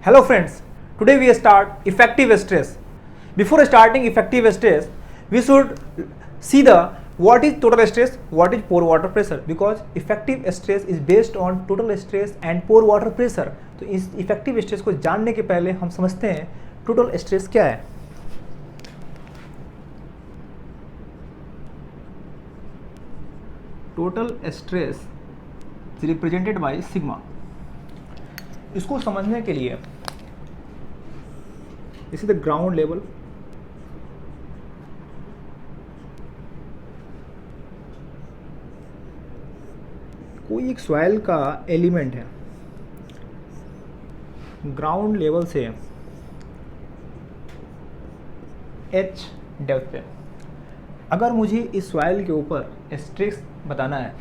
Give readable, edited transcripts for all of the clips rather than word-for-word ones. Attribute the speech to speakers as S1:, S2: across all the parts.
S1: Hello friends, today we start effective stress. Before starting effective stress, we should see the what is total stress, what is pore water pressure, because effective stress is based on total stress and pore water pressure. तो इस effective stress को जानने के पहले हम समझते हैं total stress क्या है. Total stress is represented by sigma. इसको समझने के लिए this is the ground level, कोई एक सॉइल का एलिमेंट है ग्राउंड लेवल से h डेप्थ पे. अगर मुझे इस सॉइल के ऊपर स्ट्रेस बताना है,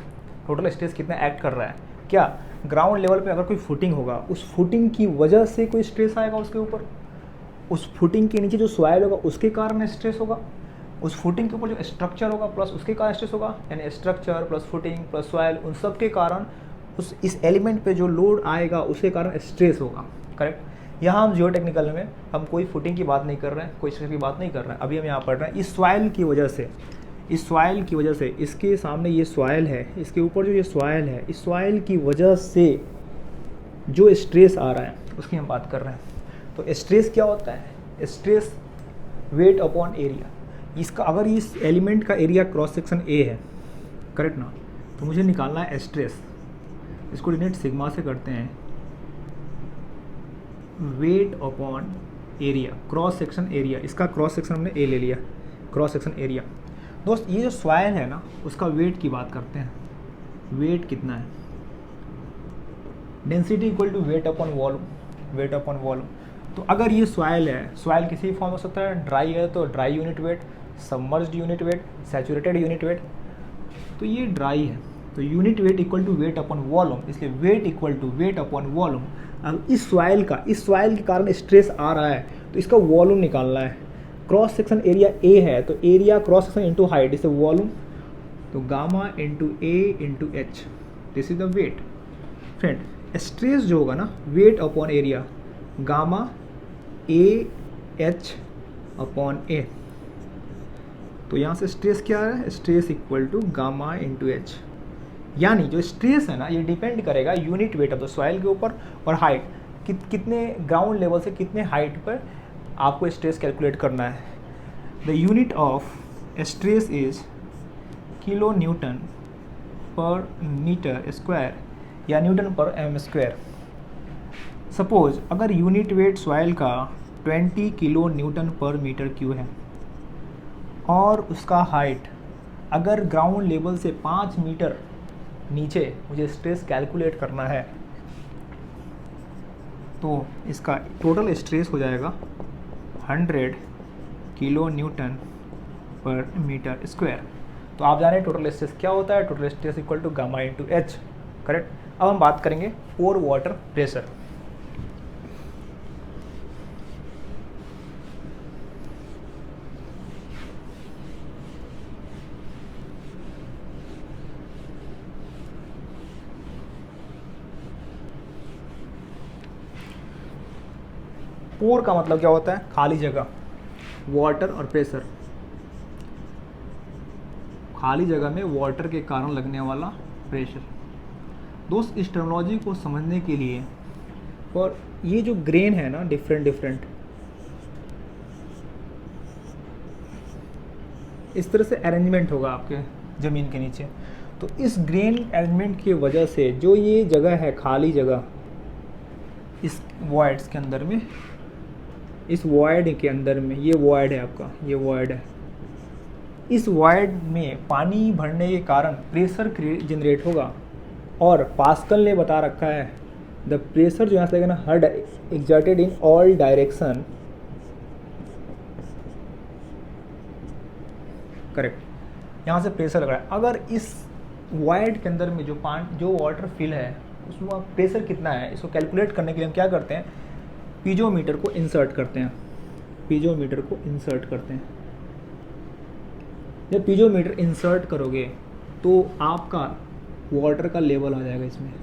S1: टोटल स्ट्रेस कितना एक्ट कर रहा है, क्या ग्राउंड लेवल पे अगर कोई फुटिंग होगा, उस फुटिंग की वजह से कोई स्ट्रेस आएगा उसके ऊपर, उस फुटिंग के नीचे जो सॉइल होगा उसके कारण स्ट्रेस होगा, उस फुटिंग के ऊपर जो स्ट्रक्चर होगा प्लस उसके कारण स्ट्रेस होगा, यानी structure plus footing plus soil, उन सब के कारण इस एलिमेंट पे जो लोड आएगा उसके कारण स्ट्रेस होगा. करेक्ट. यहाँ हम जियो टेक्निकल में हम कोई फुटिंग की बात नहीं कर रहे हैं, कोई स्ट्रेस की बात नहीं कर रहे हैं. अभी हम यहाँ पढ़ रहे हैं इस सॉइल की वजह से, इस सॉइल की वजह से, इसके सामने ये सॉइल है, इसके ऊपर जो ये सॉइल है, इस सॉइल की वजह से जो स्ट्रेस आ रहा है उसकी हम बात कर रहे हैं. तो स्ट्रेस क्या होता है? Stress wait upon area. इसका अगर इस एलिमेंट का एरिया क्रॉस सेक्शन ए है, करेक्ट ना, तो मुझे निकालना है स्ट्रेस. इसको डिनोट सिग्मा से करते हैं, wait upon area, cross section area. इसका क्रॉस सेक्शन हमने ए ले लिया, क्रॉस सेक्शन एरिया. दोस्त ये जो सॉइल है ना, उसका वेट की बात करते हैं. वेट कितना है? Density equal to weight upon volume, weight upon volume. तो अगर ये सॉइल है, सॉइल किसी फॉर्म हो सकता है, ड्राई है तो dry unit weight, submerged unit weight, saturated unit weight. तो ये ड्राई है तो unit weight equal to weight upon volume, इसलिए weight equal to weight upon volume. अब इस सॉइल के कारण स्ट्रेस आ रहा है तो इसका वॉल्यूम निकालना है. क्रॉस सेक्शन एरिया ए है तो area cross section into height, इसे वॉल्यूम, तो gamma into A into H, this is the weight. Friend, stress जो होगा ना, weight upon area, gamma A H upon A. तो यहाँ से स्ट्रेस क्या है? Stress equal to gamma into H. यानी जो स्ट्रेस है ना, ये डिपेंड करेगा unit weight of the soil के ऊपर और हाइट, कितने ग्राउंड लेवल से कितने हाइट पर आपको स्ट्रेस कैलकुलेट करना है. The unit of stress is kilo newton per metre square या न्यूटन पर एम स्क्वायर. सपोज अगर यूनिट वेट सॉइल का 20 kilo newton per metre cube है और उसका हाइट अगर ग्राउंड लेवल से 5 मीटर नीचे मुझे स्ट्रेस कैलकुलेट करना है, तो इसका टोटल स्ट्रेस हो जाएगा 100 kilo newton per metre square. तो आप जाने टोटल स्ट्रेस क्या होता है? Total stress equal to gamma into H. Correct. अब हम बात करेंगे पोर वाटर प्रेशर. पोर का मतलब क्या होता है? खाली जगह. वाटर और प्रेशर, खाली जगह में वाटर के कारण लगने वाला प्रेशर. दोस्त इस टर्मिनोलॉजी को समझने के लिए, और ये जो ग्रेन है ना, डिफरेंट इस तरह से अरेंजमेंट होगा आपके ज़मीन के नीचे. तो इस ग्रेन अरेंजमेंट की वजह से जो ये जगह है, खाली जगह, इस वॉइड्स के अंदर में, इस वॉइड के अंदर में, ये वॉइड है आपका, ये वॉइड है, इस वॉइड में पानी भरने के कारण प्रेशर जनरेट होगा. और पास्कल ने बता रखा है द प्रेशर जो यहाँ से ना, हर exerted in all direction. Correct. यहाँ से प्रेशर लग रहा है. अगर इस वॉइड के अंदर में जो वाटर फिल है उसमें प्रेशर कितना है, इसको कैलकुलेट करने के लिए हम क्या करते हैं? पीजोमीटर को इंसर्ट करते हैं. पीजोमीटर को इंसर्ट करते हैं. जब पीजोमीटर इंसर्ट करोगे तो आपका वाटर का लेवल आ जाएगा इसमें,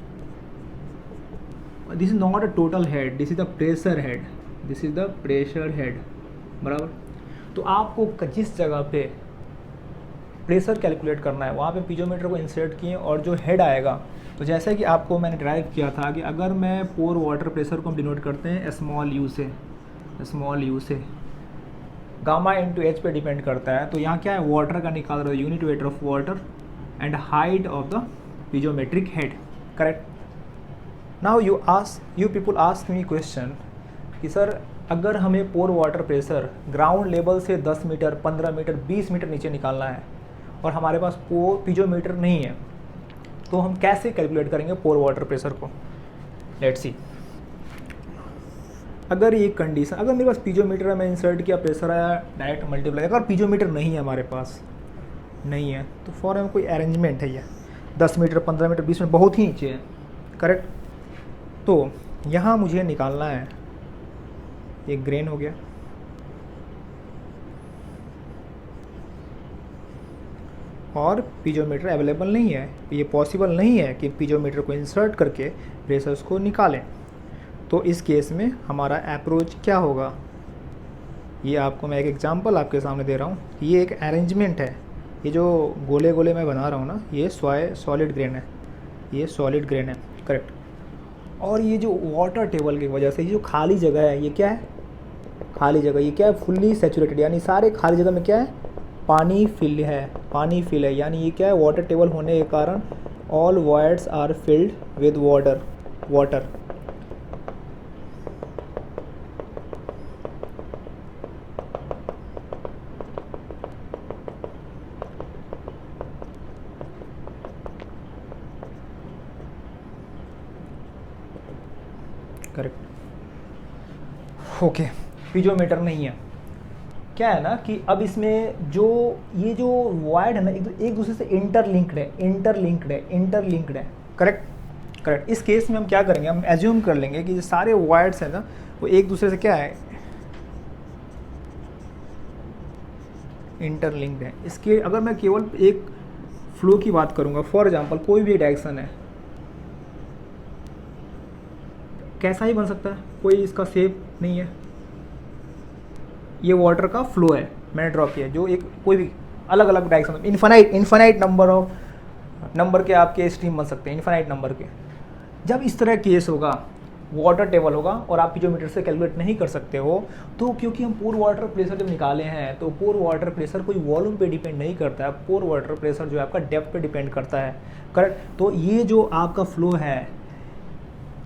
S1: this is not a total head, this is the pressure head, this is the pressure head, बराबर। तो आपको जिस जगह पे प्रेशर कैलकुलेट करना है वहाँ पे पीजोमीटर को इंसर्ट किए और जो हेड आएगा, तो जैसे कि आपको मैंने ड्राइव किया था कि अगर मैं पोर वाटर प्रेशर को हम डिनोट करते हैं स्मॉल यू से, स्मॉल यू से, गामा इंटू एच पे डिपेंड करता है। तो यहाँ क्या है, वाटर का निकाल रहे हो, unit weight of water and height of the पीजोमेट्रिक head, correct. Now you people ask me question कि सर अगर हमें पोर वाटर प्रेशर ग्राउंड लेवल से 10 मीटर, 15 मीटर, 20 मीटर नीचे निकालना है और हमारे पास पीजोमीटर नहीं है, तो हम कैसे कैलकुलेट करेंगे पोर वाटर प्रेशर को? Let's see. अगर ये कंडीशन, अगर मेरे पास पीजोमीटर है, मैं इंसर्ट किया, प्रेशर आया, डायरेक्ट मल्टीप्लाई, अगर पीजोमीटर नहीं है हमारे पास, नहीं है, तो फॉर एम कोई अरेंजमेंट है, ये 10 मीटर, 15 मीटर, 20 मीटर बहुत ही नीचे है, करेक्ट। तो यहाँ मुझे निकालना है, एक ग्रेन हो गया, और पीजोमीटर अवेलेबल नहीं है, ये पॉसिबल नहीं है कि पीजोमीटर को इंसर्ट करके प्रेशर्स को निकालें। तो इस केस में हमारा अप्रोच क्या होगा, ये आपको मैं एक एग्जांपल आपके सामने दे रहा हूँ। ये एक अरेंजमेंट है, ये जो गोले गोले मैं बना रहा हूँ ना, ये सॉलिड ग्रेन है, ये सॉलिड ग्रेन है, करेक्ट। और ये जो वाटर टेबल की वजह से ये जो खाली जगह है, ये क्या है, खाली जगह, ये क्या है, फुल्ली सेचुरेटेड, यानी सारे खाली जगह में क्या है, पानी फिल है, पानी फिल है, यानी ये क्या है, वाटर टेबल होने के कारण all voids are filled with water. Correct, okay. Piezometer नहीं है, क्या है ना कि अब इसमें जो ये जो वॉइड है ना, एक दूसरे से इंटरलिंक्ड है, करेक्ट। इस केस में हम क्या करेंगे, हम एज्यूम कर लेंगे कि जो सारे वॉइड्स हैं ना, वो एक दूसरे से क्या है, इंटरलिंक्ड है। इसके अगर मैं केवल एक फ्लो की बात करूंगा, फॉर एग्जांपल कोई भी डायरेक्शन है, कैसा ही बन सकता है, कोई इसका शेप नहीं है, ये वाटर का फ्लो है, मैंने ड्रॉ किया, जो एक कोई भी अलग अलग डायरेक्शन, इन्फाइनाइट नंबर के आपके स्ट्रीम बन सकते हैं, इन्फाइनाइट नंबर के। जब इस तरह केस होगा, वाटर टेबल होगा और आप पीजोमीटर से कैलकुलेट नहीं कर सकते हो, तो क्योंकि हम पोर वाटर प्रेशर जब निकाले हैं, तो पोर वाटर प्रेशर कोई वॉल्यूम पे डिपेंड नहीं करता है, पोर वाटर प्रेशर जो है आपका डेप्थ पे डिपेंड करता है, करेक्ट। तो ये जो आपका फ्लो है,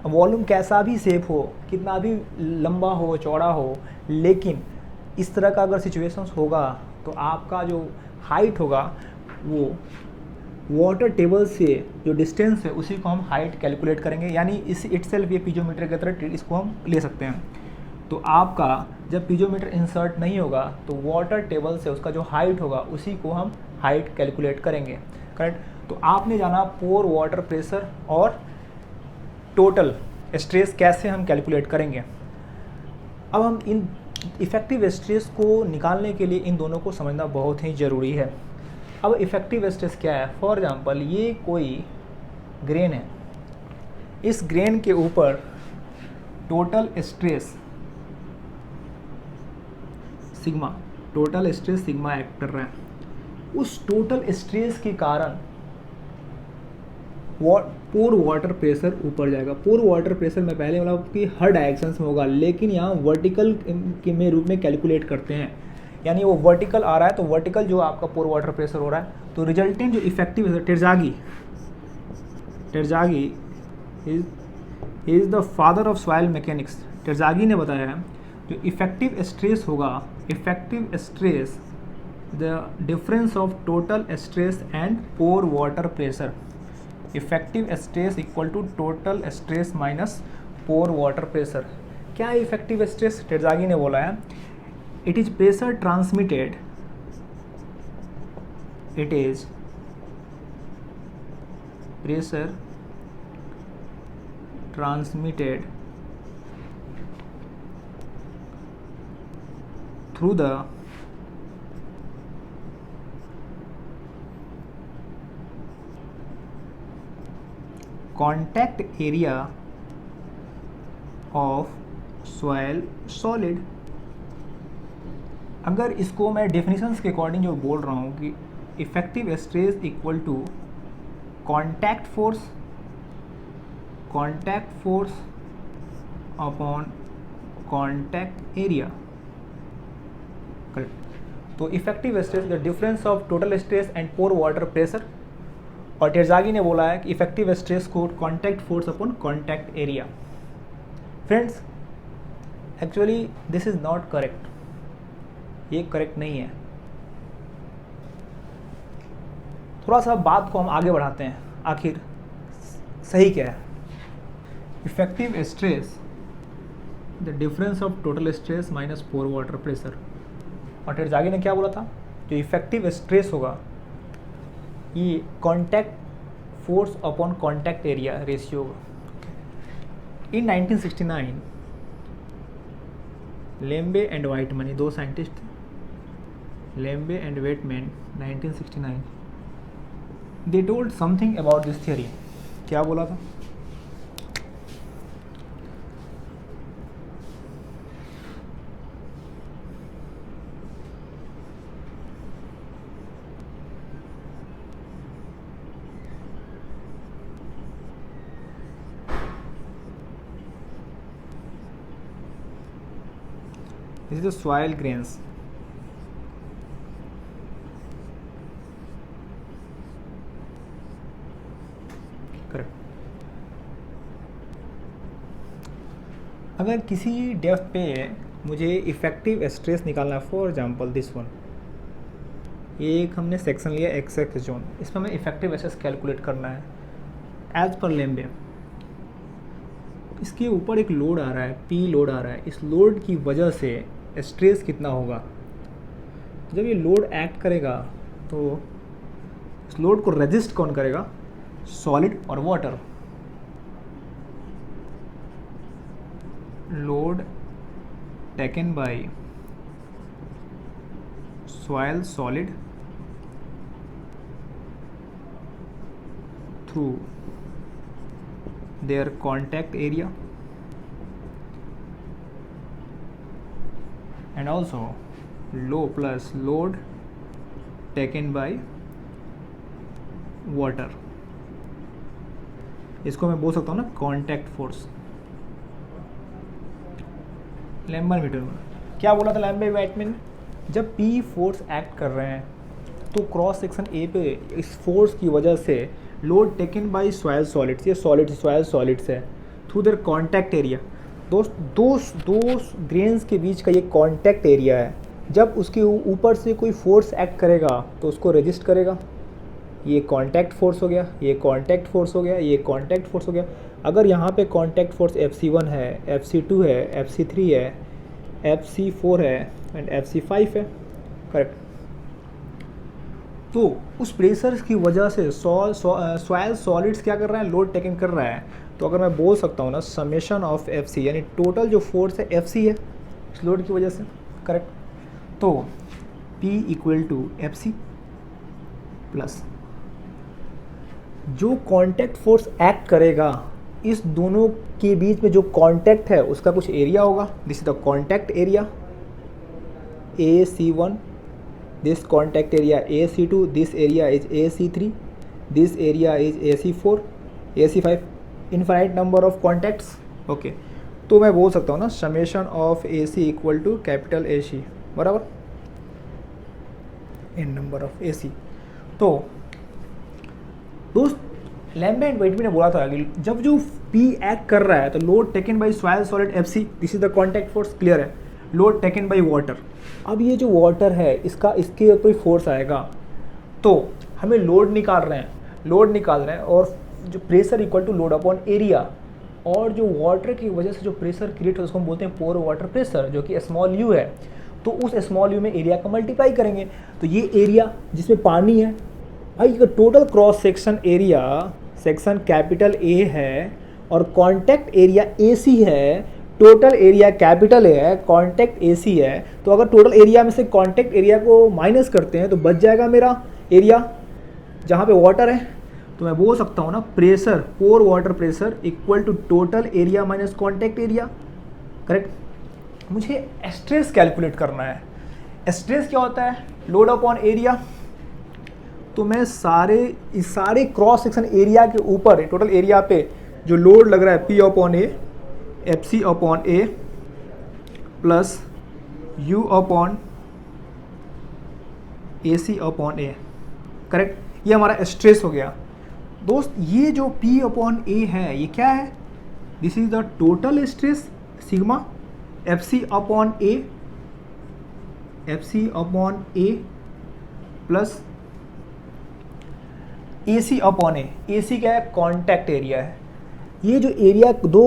S1: वॉल्यूम कैसा भी शेप हो, कितना भी लंबा हो, चौड़ा हो, लेकिन इस तरह का अगर सिचुएशंस होगा तो आपका जो हाइट होगा वो वाटर टेबल से जो डिस्टेंस है उसी को हम हाइट कैलकुलेट करेंगे, यानी इस इटसेल्फ ये पीजोमीटर की तरह इसको हम ले सकते हैं। तो आपका जब पीजोमीटर इंसर्ट नहीं होगा तो वाटर टेबल से उसका जो हाइट होगा उसी को हम हाइट कैलकुलेट करेंगे, करेक्ट। तो आपने जाना पोर वाटर प्रेशर और टोटल स्ट्रेस कैसे हम कैलकुलेट करेंगे। अब हम इन इफ़ेक्टिव स्ट्रेस को निकालने के लिए इन दोनों को समझना बहुत ही ज़रूरी है। अब इफ़ेक्टिव स्ट्रेस क्या है, फॉर एग्जांपल ये कोई ग्रेन है, इस ग्रेन के ऊपर टोटल स्ट्रेस सिग्मा एक्ट कर रहा है। उस टोटल स्ट्रेस के कारण पोर वाटर प्रेशर ऊपर जाएगा। पोर वाटर प्रेशर में पहले वाला कि हर डायरेक्शंस में होगा, लेकिन यहाँ वर्टिकल के में रूप में कैलकुलेट करते हैं, यानी वो वर्टिकल आ रहा है, तो वर्टिकल जो आपका पोर वाटर प्रेशर हो रहा है, तो रिजल्टेंट जो effective Terzaghi is the father of soil mechanics. Terzaghi ने बताया है जो इफेक्टिव स्ट्रेस होगा, effective stress the difference of total stress and pore water pressure. Effective stress equal to total stress minus pore water pressure. क्या है effective stress? Terzaghi ने बोला है it is pressure transmitted, it is pressure transmitted through the contact area of soil solid. अगर इसको मैं definitions के according जो बोल रहा हूँ कि effective stress equal to contact force upon contact area, correct. तो effective stress the difference of total stress and pore water pressure, और टेरजागी ने बोला है कि इफेक्टिव स्ट्रेस को contact force upon contact area. Friends, actually this is not correct, ये correct नहीं है। थोड़ा सा बात को हम आगे बढ़ाते हैं, आखिर सही क्या है। Effective stress the difference of total stress minus pore water pressure, और टेरजागी ने क्या बोला था, जो इफेक्टिव स्ट्रेस होगा ये contact force upon contact area ratio होगा। इन 1969 लेम्बे एंड वाइटमैन, ये दो साइंटिस्ट थे, Lambe and Whitman 1969, they told something about this theory. क्या बोला था, this is the soil grains, correct. अगर किसी डेप्थ पे मुझे इफेक्टिव स्ट्रेस निकालना है, फॉर एग्जांपल दिस वन, ये एक हमने सेक्शन लिया एक्स एक्स जोन, इसमें हमें इफेक्टिव स्ट्रेस कैलकुलेट करना है एज पर लेम्बे। इसके ऊपर एक लोड आ रहा है, पी लोड आ रहा है, इस लोड की वजह से स्ट्रेस कितना होगा। जब ये लोड एक्ट करेगा तो इस लोड को रेजिस्ट कौन करेगा, सॉलिड और water. Load taken by soil solid through their contact area and also load taken by water, इसको मैं बोल सकता हूँ ना कॉन्टैक्ट फोर्स। लैम्बर्ट मीटर में क्या बोला था लैम्बर्ट वाइटमैन, जब पी फोर्स एक्ट कर रहे हैं तो क्रॉस सेक्शन ए पे इस फोर्स की वजह से load taken by soil solids, ये सॉइल सॉलिड्स है, थ्रू देयर कॉन्टैक्ट एरिया। दो ग्रेन्स के बीच का ये कॉन्टैक्ट एरिया है, जब उसके ऊपर से कोई फोर्स एक्ट करेगा तो उसको रेजिस्ट करेगा। ये कॉन्टैक्ट फोर्स हो गया, ये कॉन्टैक्ट फोर्स हो गया, ये कॉन्टैक्ट फोर्स हो गया। अगर यहाँ पे कॉन्टैक्ट फोर्स FC1 है, FC2 है, FC3 है, FC4 है एंड FC5 है, करेक्ट। तो उस प्रेशर की वजह से सॉइल सॉलिड्स क्या कर रहा है, लोड टेकन कर रहा है। तो अगर मैं बोल सकता हूँ ना समेशन ऑफ FC, यानी टोटल जो फोर्स है FC है इस लोड की वजह से, करेक्ट। तो P equal to FC plus जो कांटेक्ट फोर्स एक्ट करेगा, इस दोनों के बीच में जो कांटेक्ट है उसका कुछ एरिया होगा, this is the contact area AC1, this contact area AC2, this area is AC3, this area is AC4, AC5, infinite number of contacts, okay। तो मैं बोल सकता हूँ ना summation of AC equal to capital AC बराबर n number of AC। तो दोस्त Lambert and Whiteman ने बोला था कि जब जो P एक्ट कर रहा है तो load taken by soil solid FC, this is the contact force, clear है। लोड टेकन बाय वाटर, अब ये जो वाटर है इसके ऊपर फोर्स आएगा तो हमें लोड निकाल रहे हैं और जो pressure equal to load upon area, और जो वाटर की वजह से जो प्रेशर क्रिएट हो उसको हम बोलते हैं पोर वाटर प्रेशर, जो कि स्मॉल u है। तो उस स्मॉल u में एरिया का मल्टीप्लाई करेंगे तो ये एरिया जिसमें पानी है भाई, का total cross section area section capital A है और कॉन्टैक्ट एरिया AC है, टोटल एरिया कैपिटल है, कॉन्टैक्ट AC है। तो अगर टोटल एरिया में से कॉन्टैक्ट एरिया को माइनस करते हैं तो बच जाएगा मेरा एरिया जहाँ पे वाटर है। तो मैं बोल सकता हूँ ना pressure, pore water pressure equal to total area minus contact area. Correct. मुझे स्ट्रेस कैलकुलेट करना है। स्ट्रेस क्या होता है? Load upon area. तो मैं सारे क्रॉस सेक्शन एरिया के ऊपर, टोटल एरिया पे जो लोड लग रहा है P upon A, F C upon A plus U upon A C upon A, correct. ये हमारा स्ट्रेस हो गया दोस्त। ये जो P अपॉन ए है ये क्या है? This is the total stress sigma F C upon A, F C upon A plus A C upon A. A C क्या है? कॉन्टैक्ट एरिया है। ये जो एरिया दो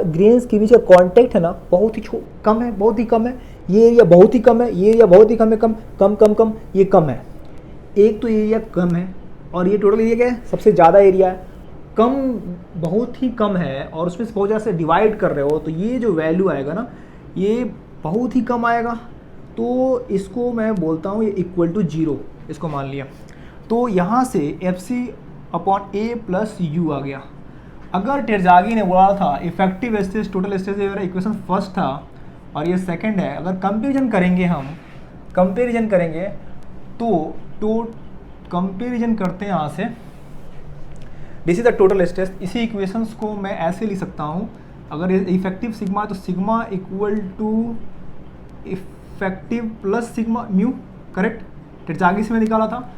S1: ग्रेन्स के बीच का कॉन्टैक्ट है ना, बहुत ही कम है, बहुत ही कम है। ये एरिया बहुत ही कम है, ये एरिया बहुत ही कम है, कम, ये कम है। एक तो एरिया कम है और ये टोटल एरिया क्या है? सबसे ज़्यादा एरिया है। कम बहुत ही कम है और उसमें से बहुत ज़्यादा से डिवाइड कर रहे हो, तो ये जो वैल्यू आएगा ना ये बहुत ही कम आएगा। तो इसको मैं बोलता हूँ ये इक्वल टू 0, इसको मान लिया। तो यहाँ से F C upon A plus U आ गया। अगर टेरजागी ने बोला था इफेक्टिव स्ट्रेस टोटल स्ट्रेस, ये मेरा इक्वेशन फर्स्ट था और ये सेकंड है। अगर कंपेरिजन करेंगे हम, कंपेरिजन करेंगे तो कंपेरिजन करते हैं यहाँ से, this is the total stress. इसी इक्वेशंस को मैं ऐसे लिख सकता हूँ, अगर ये इफेक्टिव सिग्मा है तो sigma equal to effective plus sigma mu, correct. Terzaghi से मैं निकाला था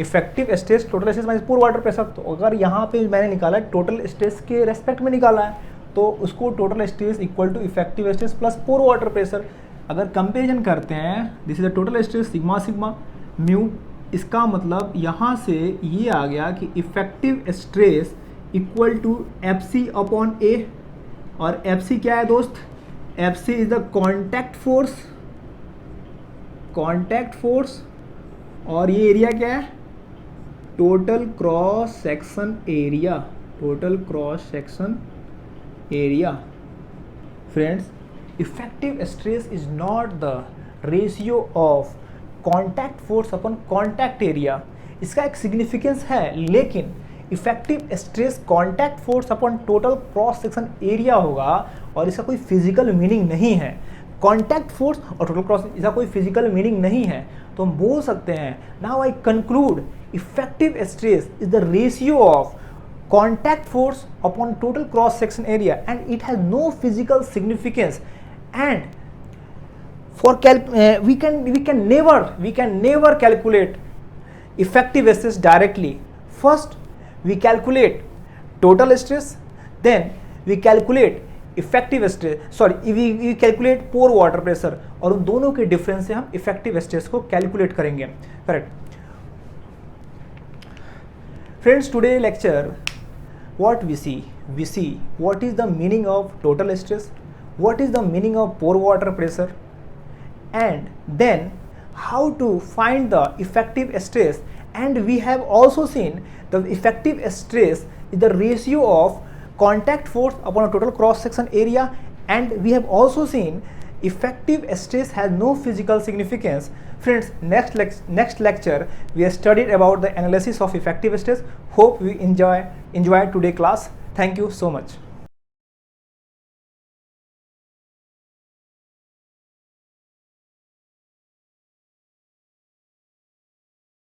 S1: effective stress total stress minus pore water pressure. तो अगर यहाँ पे मैंने निकाला है टोटल स्ट्रेस के रेस्पेक्ट में निकाला है, तो उसको total stress equal to effective stress plus pore water pressure. अगर कंपेरिजन करते हैं, this is the total stress sigma sigma mu, इसका मतलब यहाँ से ये आ गया कि effective stress equal to F C upon A. और एफ सी क्या है दोस्त? F C is the contact force, और ये एरिया क्या है? Total cross section area, total cross section area. Friends, effective stress is not the ratio of contact force upon contact area. इसका एक सिग्निफिकेंस है, लेकिन इफेक्टिव स्ट्रेस कॉन्टैक्ट फोर्स अपन total cross section area होगा और इसका कोई फिजिकल मीनिंग नहीं है। कॉन्टैक्ट फोर्स और टोटल क्रॉस, इसका कोई फिजिकल मीनिंग नहीं है। तो हम बोल सकते हैं, now I conclude effective stress is the ratio of contact force upon total cross section area and it has no physical significance, and for we can never calculate effective stress directly. First we calculate total stress, then we calculate effective stress, we calculate pore water pressure, और उन दोनों के difference से हम effective stress को calculate करेंगे, correct. Friends, today lecture what we see what is the meaning of total stress, what is the meaning of pore water pressure, and then how to find the effective stress. And we have also seen the effective stress is the ratio of contact force upon a total cross section area, and we have also seen effective stress has no physical significance. Friends, next lecture we have studied about the analysis of effective stress. Hope we enjoy today class. Thank you so much.